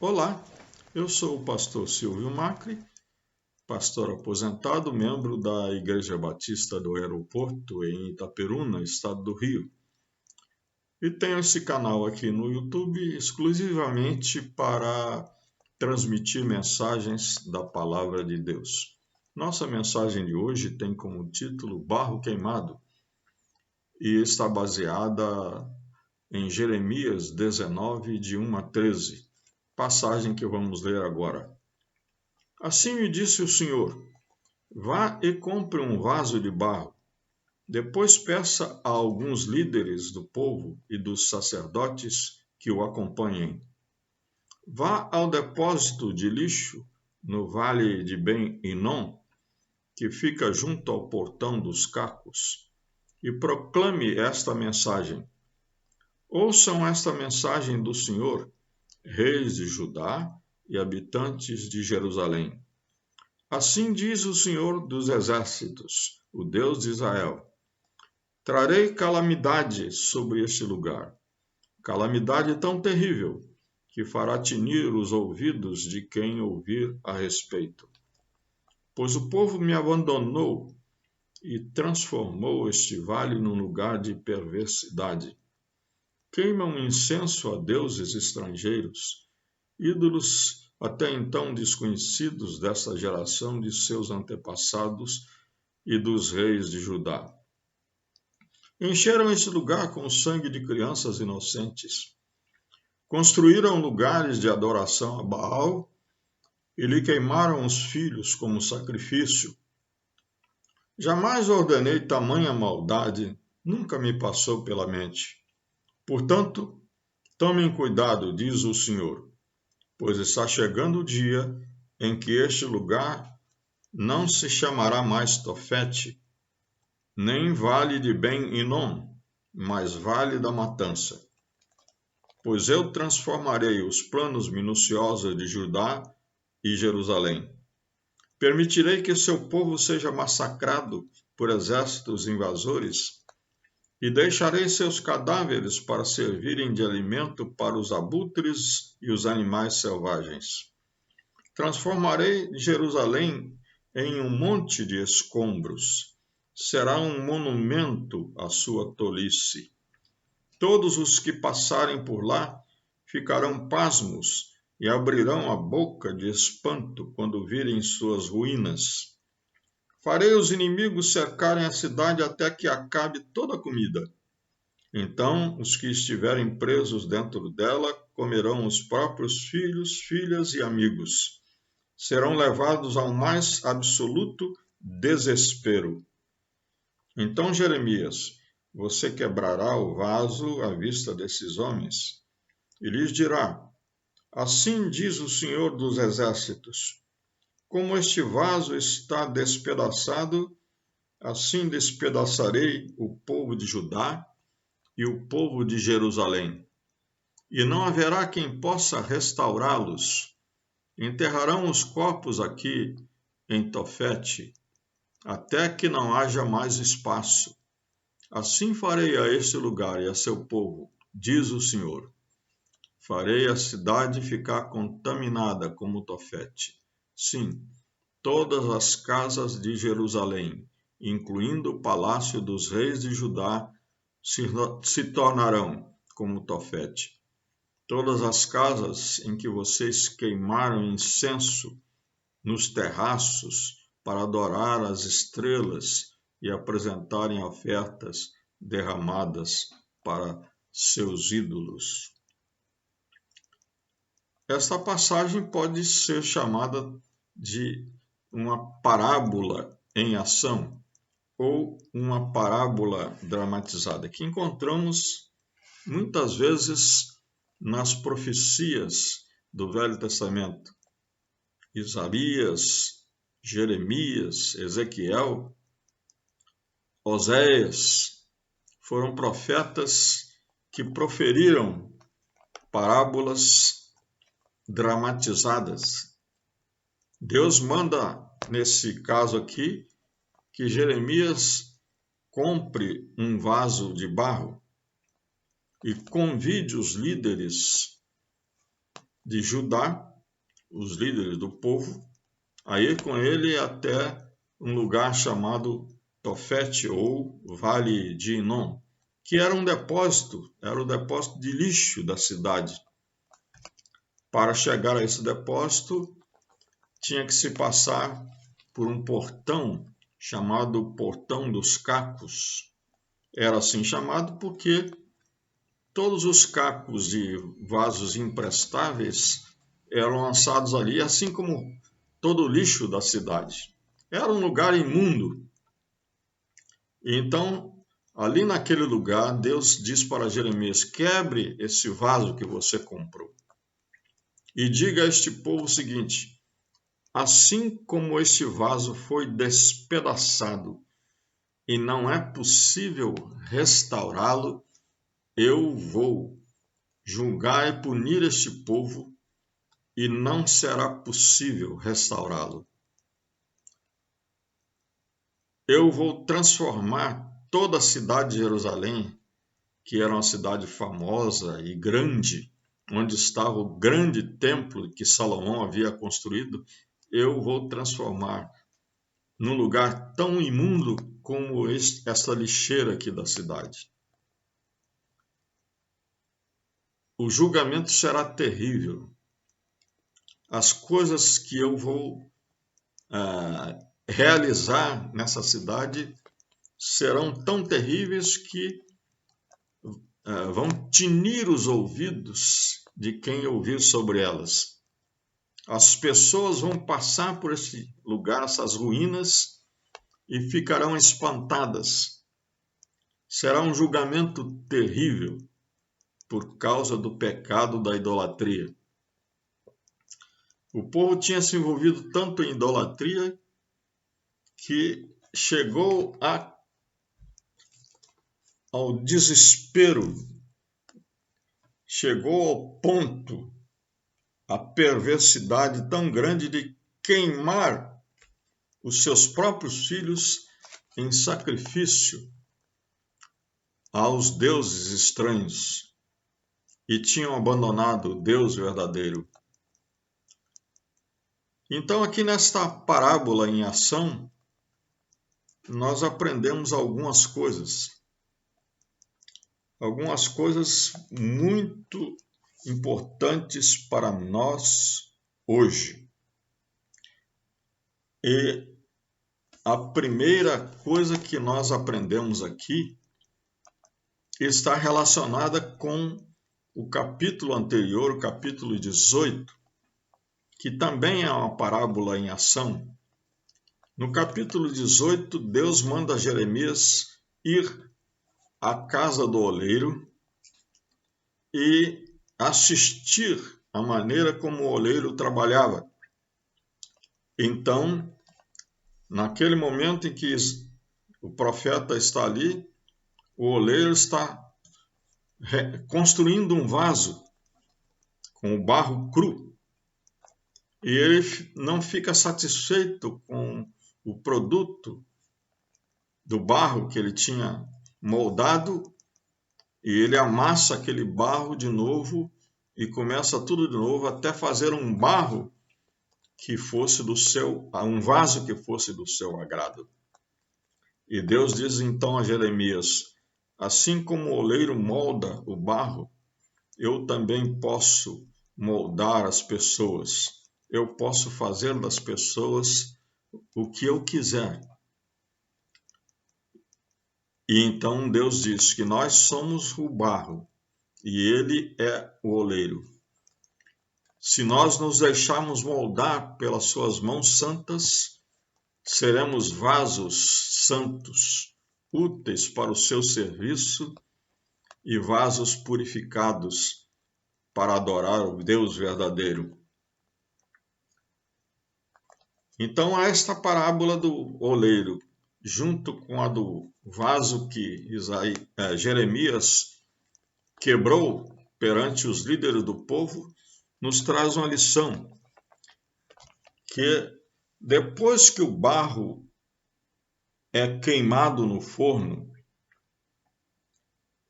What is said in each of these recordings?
Olá, eu sou o pastor Silvio Macri, pastor aposentado, membro da Igreja Batista do Aeroporto em Itaperuna, estado do Rio. E tenho esse canal aqui no YouTube exclusivamente para transmitir mensagens da Palavra de Deus. Nossa mensagem de hoje tem como título Barro Queimado e está baseada em Jeremias 19, de 1 a 13, passagem que vamos ler agora. Assim me disse o Senhor: vá e compre um vaso de barro. Depois peça a alguns líderes do povo e dos sacerdotes que o acompanhem. Vá ao depósito de lixo no vale de Ben-Hinom, que fica junto ao portão dos cacos, e proclame esta mensagem. Ouçam esta mensagem do Senhor, reis de Judá e habitantes de Jerusalém. Assim diz o Senhor dos Exércitos, o Deus de Israel: trarei calamidade sobre este lugar, calamidade tão terrível que fará tinir os ouvidos de quem ouvir a respeito. Pois o povo me abandonou e transformou este vale num lugar de perversidade. Queimam incenso a deuses estrangeiros, ídolos até então desconhecidos desta geração de seus antepassados e dos reis de Judá. Encheram esse lugar com o sangue de crianças inocentes. Construíram lugares de adoração a Baal e lhe queimaram os filhos como sacrifício. Jamais ordenei tamanha maldade, nunca me passou pela mente. Portanto, tomem cuidado, diz o Senhor, pois está chegando o dia em que este lugar não se chamará mais Tofete, nem Vale de Ben-Hinom, mas Vale da Matança. Pois eu transformarei os planos minuciosos de Judá e Jerusalém. Permitirei que seu povo seja massacrado por exércitos invasores e deixarei seus cadáveres para servirem de alimento para os abutres e os animais selvagens. Transformarei Jerusalém em um monte de escombros. Será um monumento à sua tolice. Todos os que passarem por lá ficarão pasmos e abrirão a boca de espanto quando virem suas ruínas. Farei os inimigos cercarem a cidade até que acabe toda a comida. Então os que estiverem presos dentro dela comerão os próprios filhos, filhas e amigos. Serão levados ao mais absoluto desespero. Então Jeremias, você quebrará o vaso à vista desses homens e lhes dirá: assim diz o Senhor dos Exércitos, como este vaso está despedaçado, assim despedaçarei o povo de Judá e o povo de Jerusalém, e não haverá quem possa restaurá-los. Enterrarão os corpos aqui em Tofete, até que não haja mais espaço. Assim farei a este lugar e a seu povo, diz o Senhor. Farei a cidade ficar contaminada como Tofete. Sim, todas as casas de Jerusalém, incluindo o palácio dos reis de Judá, se tornarão como Tofete. Todas as casas em que vocês queimaram incenso nos terraços para adorar as estrelas e apresentarem ofertas derramadas para seus ídolos. Esta passagem pode ser chamada de uma parábola em ação ou uma parábola dramatizada, que encontramos muitas vezes nas profecias do Velho Testamento. Isaías, Jeremias, Ezequiel, Oséias foram profetas que proferiram parábolas dramatizadas. Deus manda, nesse caso aqui, que Jeremias compre um vaso de barro e convide os líderes de Judá, os líderes do povo, a ir com ele até um lugar chamado Tofete, ou Vale de Inom, que era o depósito de lixo da cidade. Para chegar a esse depósito, tinha que se passar por um portão chamado Portão dos Cacos. Era assim chamado porque todos os cacos de vasos imprestáveis eram lançados ali, assim como todo o lixo da cidade. Era um lugar imundo. Então, ali naquele lugar, Deus diz para Jeremias: quebre esse vaso que você comprou e diga a este povo o seguinte: assim como este vaso foi despedaçado e não é possível restaurá-lo, eu vou julgar e punir este povo e não será possível restaurá-lo. Eu vou transformar toda a cidade de Jerusalém, que era uma cidade famosa e grande, onde estava o grande templo que Salomão havia construído, eu vou transformar num lugar tão imundo como esta lixeira aqui da cidade. O julgamento será terrível. As coisas que eu vou realizar nessa cidade serão tão terríveis que vão tinir os ouvidos de quem ouvir sobre elas. As pessoas vão passar por esse lugar, essas ruínas, e ficarão espantadas. Será um julgamento terrível por causa do pecado da idolatria. O povo tinha se envolvido tanto em idolatria que chegou ao desespero, chegou ao ponto, a perversidade tão grande de queimar os seus próprios filhos em sacrifício aos deuses estranhos, e tinham abandonado o Deus verdadeiro. Então, aqui nesta parábola em ação, nós aprendemos algumas coisas muito importantes para nós hoje. E a primeira coisa que nós aprendemos aqui está relacionada com o capítulo anterior, o capítulo 18, que também é uma parábola em ação. No capítulo 18, Deus manda Jeremias ir à casa do oleiro e assistir à maneira como o oleiro trabalhava. Então, naquele momento em que o profeta está ali, o oleiro está construindo um vaso com o barro cru. E ele não fica satisfeito com o produto do barro que ele tinha moldado, e ele amassa aquele barro de novo e começa tudo de novo até fazer um barro que fosse um vaso que fosse do seu agrado. E Deus diz então a Jeremias: assim como o oleiro molda o barro, eu também posso moldar as pessoas. Eu posso fazer das pessoas o que eu quiser. E então Deus diz que nós somos o barro e Ele é o oleiro. Se nós nos deixarmos moldar pelas suas mãos santas, seremos vasos santos, úteis para o seu serviço e vasos purificados para adorar o Deus verdadeiro. Então, esta parábola do oleiro, junto com a do vaso que Jeremias quebrou perante os líderes do povo, nos traz uma lição, que depois que o barro é queimado no forno,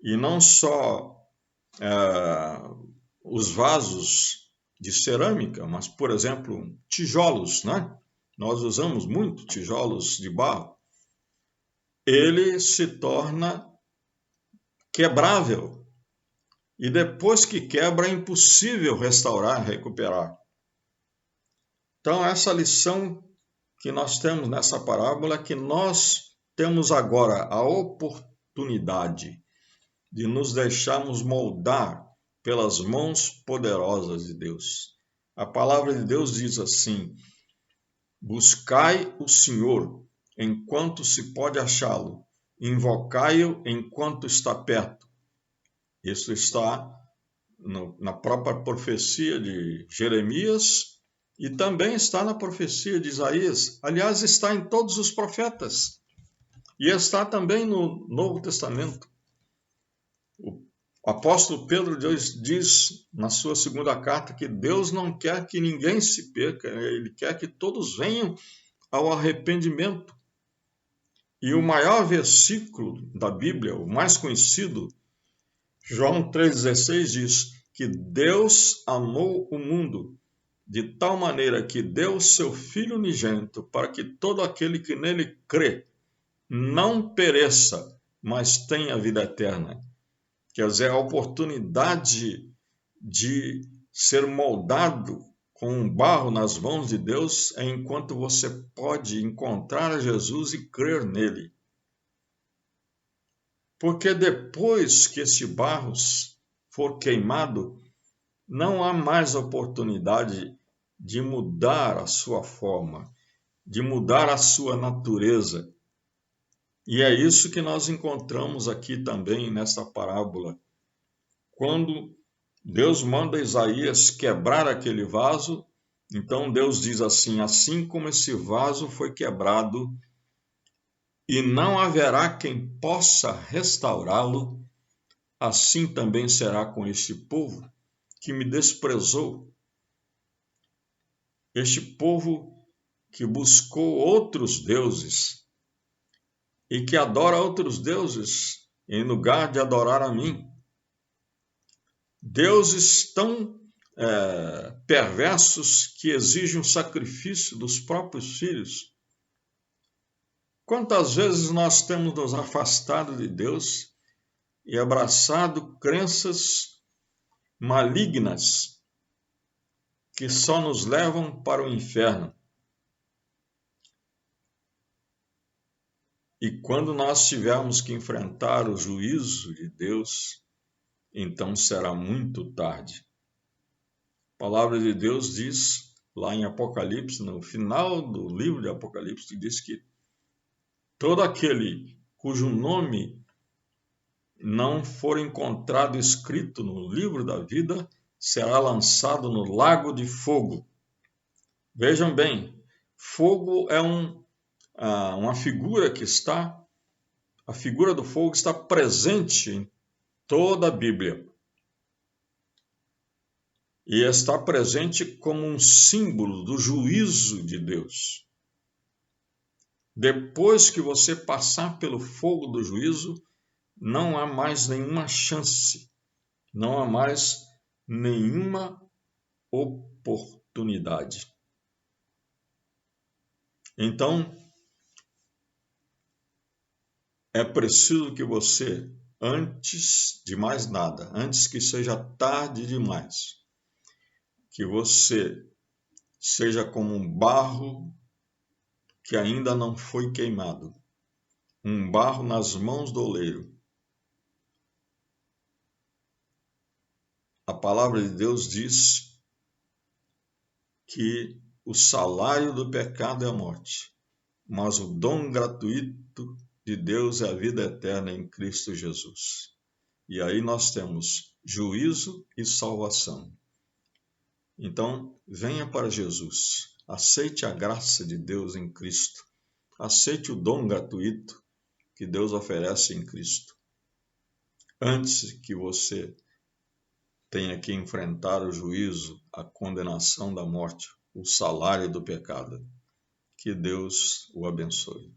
e não só os vasos de cerâmica, mas, por exemplo, tijolos, né? Nós usamos muito tijolos de barro. Ele se torna quebrável. E depois que quebra, é impossível restaurar, recuperar. Então, essa lição que nós temos nessa parábola é que nós temos agora a oportunidade de nos deixarmos moldar pelas mãos poderosas de Deus. A palavra de Deus diz assim: buscai o Senhor enquanto se pode achá-lo, invocai-o enquanto está perto. Isso está na própria profecia de Jeremias e também está na profecia de Isaías. Aliás, está em todos os profetas e está também no Novo Testamento. O apóstolo Pedro diz na sua segunda carta que Deus não quer que ninguém se perca, ele quer que todos venham ao arrependimento. E o maior versículo da Bíblia, o mais conhecido, João 3,16 diz que Deus amou o mundo de tal maneira que deu o seu Filho unigênito para que todo aquele que nele crê não pereça, mas tenha vida eterna. Quer dizer, a oportunidade de ser moldado com um barro nas mãos de Deus é enquanto você pode encontrar Jesus e crer nele. Porque depois que esse barro for queimado, não há mais oportunidade de mudar a sua forma, de mudar a sua natureza. E é isso que nós encontramos aqui também nesta parábola. Quando Deus manda Isaías quebrar aquele vaso, então Deus diz assim: assim como esse vaso foi quebrado, e não haverá quem possa restaurá-lo, assim também será com este povo que me desprezou. Este povo que buscou outros deuses e que adora outros deuses em lugar de adorar a mim. Deuses tão perversos que exigem o sacrifício dos próprios filhos. Quantas vezes nós temos nos afastado de Deus e abraçado crenças malignas que só nos levam para o inferno. E quando nós tivermos que enfrentar o juízo de Deus, então será muito tarde. A palavra de Deus diz lá em Apocalipse, no final do livro de Apocalipse, diz que todo aquele cujo nome não for encontrado escrito no livro da vida será lançado no lago de fogo. Vejam bem, fogo é uma figura que a figura do fogo está presente em toda a Bíblia. E está presente como um símbolo do juízo de Deus. Depois que você passar pelo fogo do juízo, não há mais nenhuma chance, não há mais nenhuma oportunidade. Então, é preciso que você, antes de mais nada, antes que seja tarde demais, que você seja como um barro que ainda não foi queimado, um barro nas mãos do oleiro. A palavra de Deus diz que o salário do pecado é a morte, mas o dom gratuito de Deus é a vida eterna em Cristo Jesus. E aí nós temos juízo e salvação. Então, venha para Jesus, aceite a graça de Deus em Cristo, aceite o dom gratuito que Deus oferece em Cristo, antes que você tenha que enfrentar o juízo, a condenação da morte, o salário do pecado. Que Deus o abençoe.